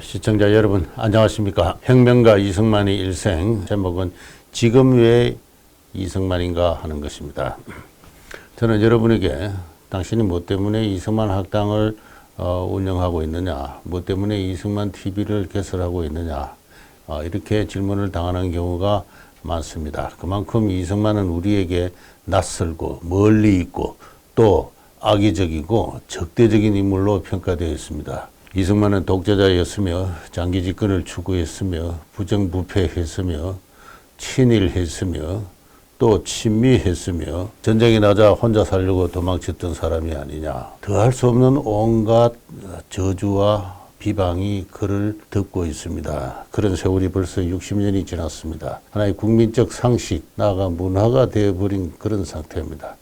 시청자 여러분 안녕하십니까. 혁명가 이승만의 일생, 제목은 지금 왜 이승만인가 하는 것입니다. 저는 여러분에게 당신이 뭐 때문에 이승만 학당을 운영하고 있느냐, 뭐 때문에 이승만 TV를 개설하고 있느냐, 이렇게 질문을 당하는 경우가 많습니다. 그만큼 이승만은 우리에게 낯설고 멀리 있고 또 악의적이고 적대적인 인물로 평가되어 있습니다. 이승만은 독재자였으며 장기 집권을 추구했으며 부정부패했으며 친일했으며 또 친미했으며 전쟁이 나자 혼자 살려고 도망쳤던 사람이 아니냐. 더할 수 없는 온갖 저주와 비방이 그를 덮고 있습니다. 그런 세월이 벌써 60년이 지났습니다. 하나의 국민적 상식, 나아가 문화가 되어버린 그런 상태입니다.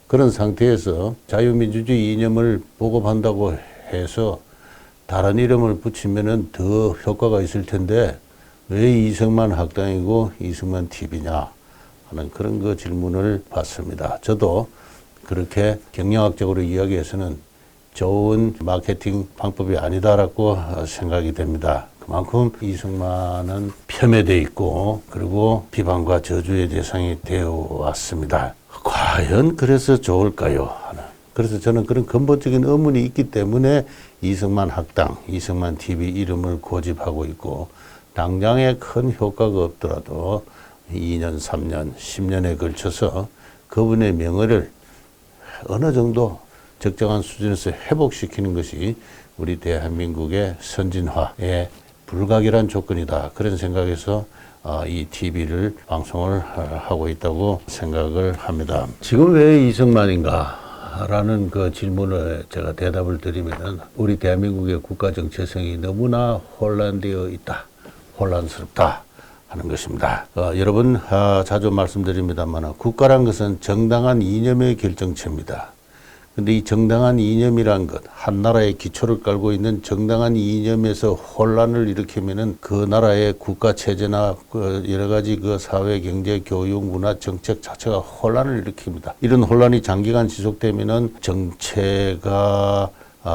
그런 상태에서 자유민주주의 이념을 보급한다고 해서 다른 이름을 붙이면은 더 효과가 있을 텐데 왜 이승만 학당이고 이승만 TV냐 하는 그런 질문을 받습니다. 저도 그렇게 경영학적으로 이야기해서는 좋은 마케팅 방법이 아니다라고 생각이 됩니다. 그만큼 이승만은 폄훼되어 있고 그리고 비방과 저주의 대상이 되어 왔습니다. 과연 그래서 좋을까요? 하는. 그래서 저는 그런 근본적인 의문이 있기 때문에 이승만 학당, 이승만 TV 이름을 고집하고 있고 당장에 큰 효과가 없더라도 2년, 3년, 10년에 걸쳐서 그분의 명예를 어느 정도 적정한 수준에서 회복시키는 것이 우리 대한민국의 선진화의 불가결한 조건이다. 그런 생각에서 이 TV를 방송을 하고 있다고 생각을 합니다. 지금 왜 이승만인가? 라는 그 질문을 제가 대답을 드리면은 우리 대한민국의 국가 정체성이 너무나 혼란되어 있다. 혼란스럽다. 하는 것입니다. 여러분 자주 말씀드립니다만 국가란 것은 정당한 이념의 결정체입니다. 근데 이 정당한 이념이란 것, 한 나라의 기초를 깔고 있는 정당한 이념에서 혼란을 일으키면은 그 나라의 국가 체제나 여러 가지 사회, 경제, 교육, 문화, 정책 자체가 혼란을 일으킵니다. 이런 혼란이 장기간 지속되면은 정체가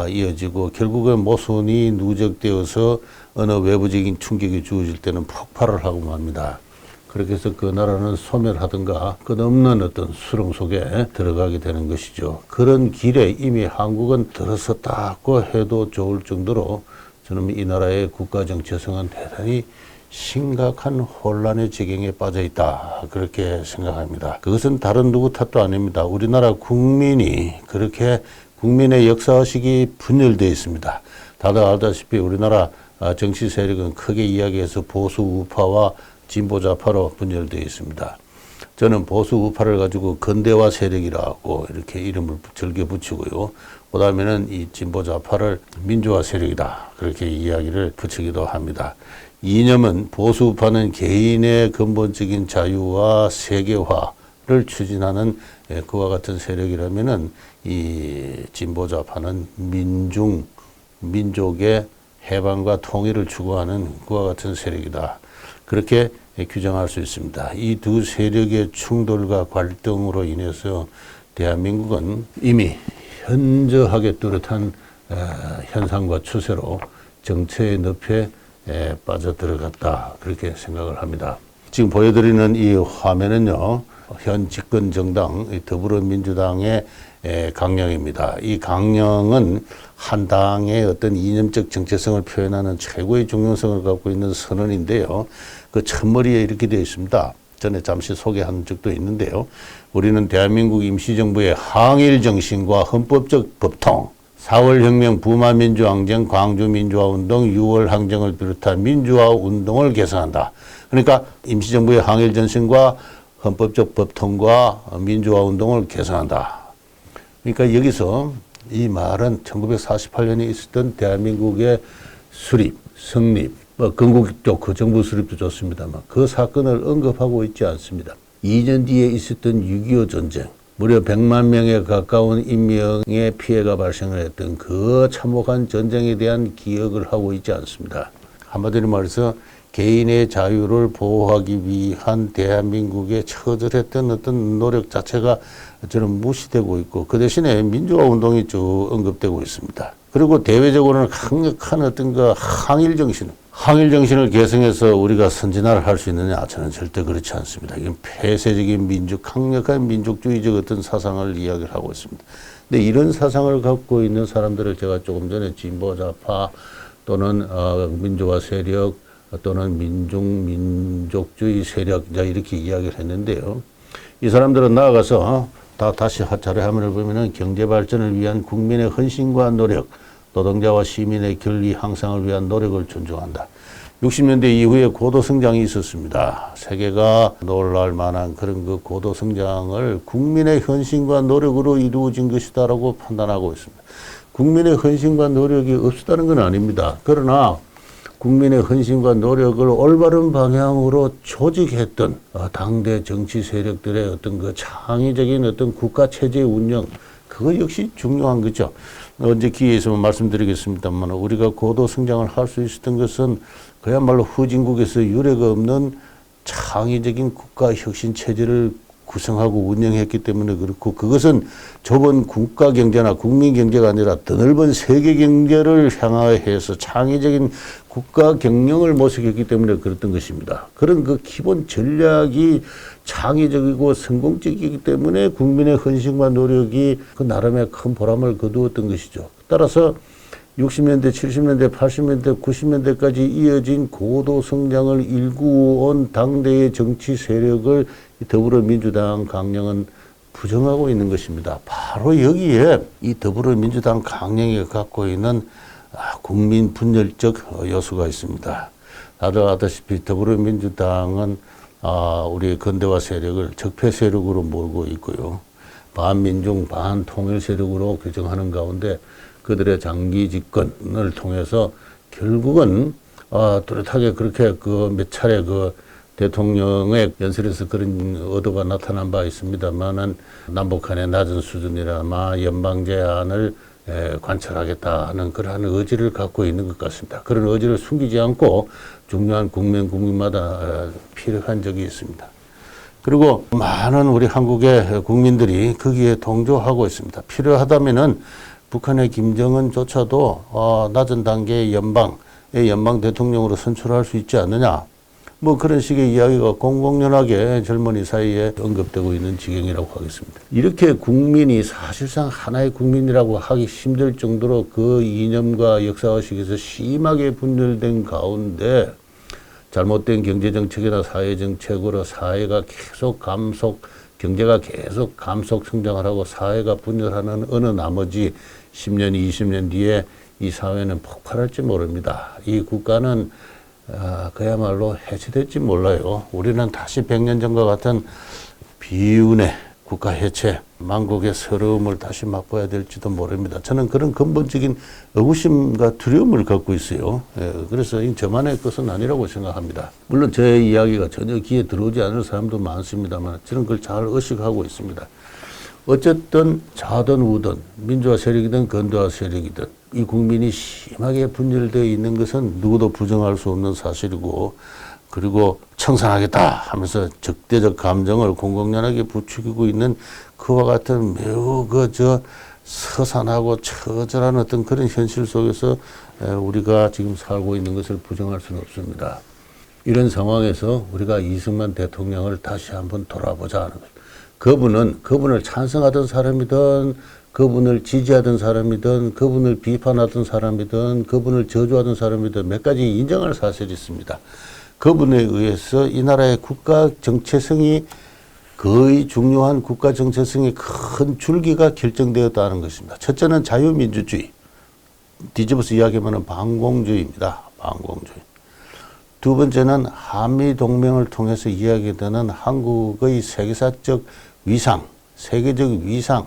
이어지고 결국은 모순이 누적되어서 어느 외부적인 충격이 주어질 때는 폭발을 하고 맙니다. 그렇게 해서 그 나라는 소멸하든가 끝없는 어떤 수렁 속에 들어가게 되는 것이죠. 그런 길에 이미 한국은 들어섰다고 해도 좋을 정도로 저는 이 나라의 국가 정체성은 대단히 심각한 혼란의 지경에 빠져 있다. 그렇게 생각합니다. 그것은 다른 누구 탓도 아닙니다. 우리나라 국민이 그렇게 국민의 역사의식이 분열되어 있습니다. 다들 알다시피 우리나라 정치 세력은 크게 이야기해서 보수 우파와 진보 좌파로 분열되어 있습니다. 저는 보수 우파를 가지고 근대화 세력이라고 이렇게 이름을 즐겨 붙이고요. 그 다음에는 이 진보 좌파를 민주화 세력이다. 그렇게 이야기를 붙이기도 합니다. 이념은 보수 우파는 개인의 근본적인 자유와 세계화를 추진하는 그와 같은 세력이라면은 이 진보 좌파는 민족의 해방과 통일을 추구하는 그와 같은 세력이다. 그렇게 규정할 수 있습니다. 이 두 세력의 충돌과 갈등으로 인해서 대한민국은 이미 현저하게 뚜렷한 현상과 추세로 정체의 늪에 빠져들어갔다. 그렇게 생각을 합니다. 지금 보여드리는 이 화면은요, 현 집권 정당 더불어민주당의 강령입니다. 이 강령은 한 당의 어떤 이념적 정체성을 표현하는 최고의 중요성을 갖고 있는 선언인데요. 그 첫머리에 이렇게 되어 있습니다. 전에 잠시 소개한 적도 있는데요. 우리는 대한민국 임시정부의 항일 정신과 헌법적 법통, 4월 혁명, 부마 민주항쟁, 광주 민주화운동, 6월 항쟁을 비롯한 민주화운동을 개선한다. 그러니까 임시정부의 항일 정신과 헌법적 법통과 민주화운동을 개선한다. 그러니까 여기서 이 말은 1948년에 있었던 대한민국의 수립, 성립, 건국도 그 정부 수립도 좋습니다만 그 사건을 언급하고 있지 않습니다. 2년 뒤에 있었던 6.25 전쟁, 무려 100만 명에 가까운 인명의 피해가 발생을 했던 그 참혹한 전쟁에 대한 기억을 하고 있지 않습니다. 한마디로 말해서 개인의 자유를 보호하기 위한 대한민국의 처절했던 어떤 노력 자체가 저는 무시되고 있고, 그 대신에 민주화 운동이 쭉 언급되고 있습니다. 그리고 대외적으로는 강력한 어떤 그 항일 정신을 계승해서 우리가 선진화를 할 수 있느냐? 저는 절대 그렇지 않습니다. 이건 폐쇄적인 강력한 민족주의적 어떤 사상을 이야기를 하고 있습니다. 근데 이런 사상을 갖고 있는 사람들을 제가 조금 전에 진보좌파 또는 민주화 세력 또는 민족주의 세력 이렇게 이야기를 했는데요. 이 사람들은 나아가서 다시 자료 화면을 보면은 경제 발전을 위한 국민의 헌신과 노력, 노동자와 시민의 권리 향상을 위한 노력을 존중한다. 60년대 이후에 고도 성장이 있었습니다. 세계가 놀랄 만한 그런 그 고도 성장을 국민의 헌신과 노력으로 이루어진 것이다라고 판단하고 있습니다. 국민의 헌신과 노력이 없었다는 건 아닙니다. 그러나 국민의 헌신과 노력을 올바른 방향으로 조직했던 당대 정치 세력들의 어떤 그 창의적인 어떤 국가 체제 운영, 그거 역시 중요한 거죠. 언제 기회에 있으면 말씀드리겠습니다만, 우리가 고도 성장을 할 수 있었던 것은 그야말로 후진국에서 유례가 없는 창의적인 국가 혁신 체제를 구성하고 운영했기 때문에 그렇고, 그것은 좁은 국가 경제나 국민 경제가 아니라 더 넓은 세계 경제를 향하여서 창의적인 국가 경영을 모색했기 때문에 그랬던 것입니다. 그런 그 기본 전략이 창의적이고 성공적이기 때문에 국민의 헌신과 노력이 그 나름의 큰 보람을 거두었던 것이죠. 따라서 60년대, 70년대, 80년대, 90년대까지 이어진 고도 성장을 일구어온 당대의 정치 세력을 더불어민주당 강령은 부정하고 있는 것입니다. 바로 여기에 이 더불어민주당 강령이 갖고 있는 국민 분열적 요소가 있습니다. 다들 아다시피 더불어민주당은 우리 근대화 세력을 적폐 세력으로 몰고 있고요. 반민중, 반통일 세력으로 규정하는 가운데 그들의 장기 집권을 통해서 결국은 뚜렷하게 그렇게 그 몇 차례 그 대통령의 연설에서 그런 의도가 나타난 바 있습니다만은 남북 간의 낮은 수준이라마 연방 제한을 관철하겠다 하는 그러한 의지를 갖고 있는 것 같습니다. 그런 의지를 숨기지 않고 중요한 국민마다 필요한 적이 있습니다. 그리고 많은 우리 한국의 국민들이 거기에 동조하고 있습니다. 필요하다면은 북한의 김정은조차도 낮은 단계의 연방 대통령으로 선출할 수 있지 않느냐. 뭐 그런 식의 이야기가 공공연하게 젊은이 사이에 언급되고 있는 지경이라고 하겠습니다. 이렇게 국민이 사실상 하나의 국민이라고 하기 힘들 정도로 그 이념과 역사의식에서 심하게 분열된 가운데 잘못된 경제정책이나 사회정책으로 사회가 계속 경제가 계속 감속 성장을 하고 사회가 분열하는 어느 나머지 10년, 20년 뒤에 이 사회는 폭발할지 모릅니다. 이 국가는 그야말로 해체될지 몰라요. 우리는 다시 100년 전과 같은 비운의 국가 해체, 망국의 서러움을 다시 맛봐야 될지도 모릅니다. 저는 그런 근본적인 의구심과 두려움을 갖고 있어요. 그래서 저만의 것은 아니라고 생각합니다. 물론 제 이야기가 전혀 귀에 들어오지 않을 사람도 많습니다만 저는 그걸 잘 의식하고 있습니다. 어쨌든 좌든 우든 민주화 세력이든 근대화 세력이든 이 국민이 심하게 분열되어 있는 것은 누구도 부정할 수 없는 사실이고, 그리고 청산하겠다 하면서 적대적 감정을 공공연하게 부추기고 있는 그와 같은 매우 서산하고 처절한 어떤 그런 현실 속에서 우리가 지금 살고 있는 것을 부정할 수는 없습니다. 이런 상황에서 우리가 이승만 대통령을 다시 한번 돌아보자 하는 것. 그분을 찬성하던 사람이든 그분을 지지하던 사람이든 그분을 비판하던 사람이든 그분을 저주하던 사람이든 몇 가지 인정할 사실이 있습니다. 그분에 의해서 이 나라의 국가 정체성이 거의 중요한 국가 정체성의 큰 줄기가 결정되었다는 것입니다. 첫째는 자유민주주의, 뒤집어서 이야기하면 반공주의입니다. 반공주의. 두 번째는 한미동맹을 통해서 이야기되는 한국의 세계사적 위상, 세계적 위상.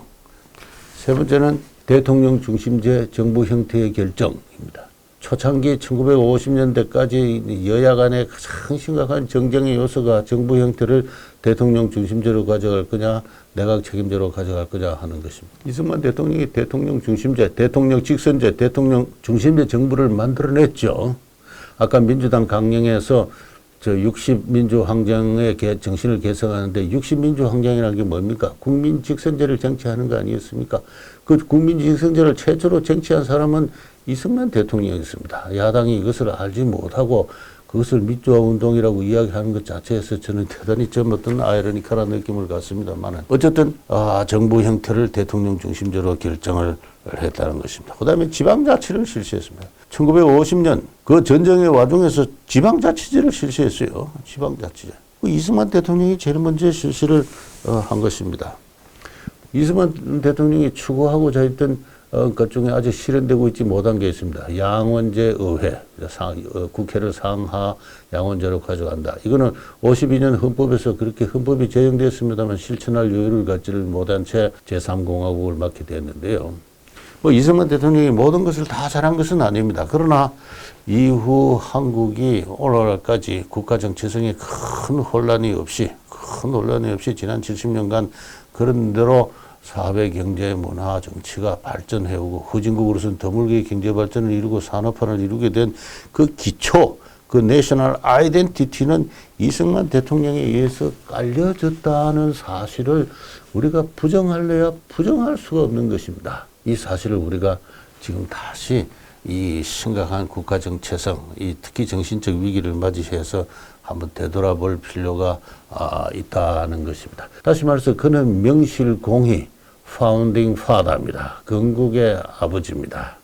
세 번째는 대통령 중심제 정부 형태의 결정입니다. 초창기 1950년대까지 여야 간의 가장 심각한 정쟁의 요소가 정부 형태를 대통령 중심제로 가져갈 거냐, 내각 책임제로 가져갈 거냐 하는 것입니다. 이승만 대통령이 대통령 중심제, 대통령 직선제, 대통령 중심제 정부를 만들어냈죠. 아까 민주당 강령에서 저 60민주항쟁의 정신을 개성하는데 60민주항쟁이라는 게 뭡니까? 국민직선제를 쟁취하는 거 아니었습니까? 그 국민직선제를 최초로 쟁취한 사람은 이승만 대통령이었습니다. 야당이 이것을 알지 못하고 그것을 민주화 운동이라고 이야기하는 것 자체에서 저는 대단히 좀 어떤 아이러니컬한 느낌을 갖습니다만 어쨌든 정부 형태를 대통령 중심제로 결정을 했다는 것입니다. 그 다음에 지방자치를 실시했습니다. 1950년 그 전쟁의 와중에서 지방자치제를 실시했어요. 지방자치제. 이승만 대통령이 제일 먼저 실시를 한 것입니다. 이승만 대통령이 추구하고자 했던 것 중에 아직 실현되고 있지 못한 게 있습니다. 양원제 의회, 국회를 상하 양원제로 가져간다. 이거는 52년 헌법에서 그렇게 헌법이 제정됐습니다만 실천할 여유를 갖지를 못한 채 제3공화국을 맞게 됐는데요. 이승만 대통령이 모든 것을 다 잘한 것은 아닙니다. 그러나 이후 한국이 오늘날까지 국가 정체성에 큰 혼란이 없이 지난 70년간 그런 대로 사회, 경제, 문화, 정치가 발전해오고 후진국으로서는 드물게 경제 발전을 이루고 산업화를 이루게 된 그 기초, 그 내셔널 아이덴티티는 이승만 대통령에 의해서 깔려졌다는 사실을 우리가 부정할래야 부정할 수가 없는 것입니다. 이 사실을 우리가 지금 다시 이 심각한 국가 정체성, 이 특히 정신적 위기를 맞이해서 한번 되돌아볼 필요가 있다는 것입니다. 다시 말해서 그는 명실공히 파운딩 파더입니다. 건국의 아버지입니다.